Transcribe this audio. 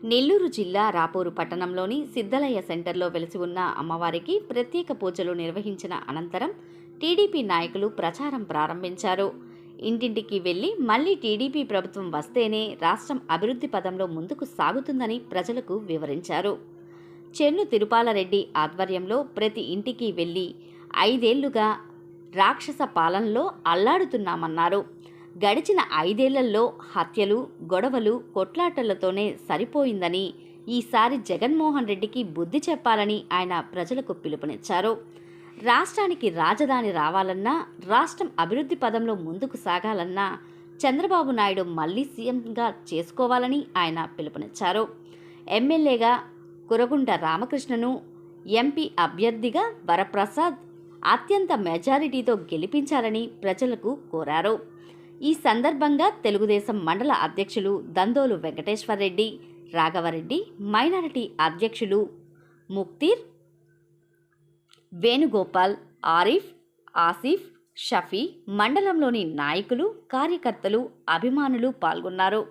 నెల్లూరు జిల్లా రాపూరు పట్టణంలోని సిద్ధలయ్య సెంటర్లో వెలిసి ఉన్న అమ్మవారికి ప్రత్యేక పూజలు నిర్వహించిన అనంతరం టీడీపీ నాయకులు ప్రచారం ప్రారంభించారు. ఇంటింటికి వెళ్లి మళ్లీ టీడీపీ ప్రభుత్వం వస్తేనే రాష్ట్రం అభివృద్ధి పదంలో ముందుకు సాగుతుందని ప్రజలకు వివరించారు. చెన్ను తిరుపాలరెడ్డి ఆధ్వర్యంలో ప్రతి ఇంటికి వెళ్లి 5 ఏళ్లుగా రాక్షస పాలనలో అల్లాడుతున్నామన్నారు. గడిచిన 5 ఏళ్లలో హత్యలు, గొడవలు, కొట్లాటలతోనే సరిపోయిందని, ఈసారి జగన్మోహన్ రెడ్డికి బుద్ధి చెప్పాలని ఆయన ప్రజలకు పిలుపునిచ్చారు. రాష్ట్రానికి రాజధాని రావాలన్నా, రాష్ట్రం అభివృద్ధి పదంలో ముందుకు సాగాలన్నా చంద్రబాబు నాయుడు మళ్లీ సీఎంగా చేసుకోవాలని ఆయన పిలుపునిచ్చారు. ఎమ్మెల్యేగా కురగుంట రామకృష్ణను, ఎంపీ అభ్యర్థిగా వరప్రసాద్ అత్యంత మెజారిటీతో గెలిపించాలని ప్రజలకు కోరారు. ఈ సందర్భంగా తెలుగుదేశం మండల అధ్యక్షులు దందోలు వెంకటేశ్వర్రెడ్డి, రాఘవరెడ్డి, మైనారిటీ అధ్యక్షులు ముక్తీర్, వేణుగోపాల్, ఆరిఫ్, ఆసిఫ్, షఫీ, మండలంలోని నాయకులు, కార్యకర్తలు, అభిమానులు పాల్గొన్నారు.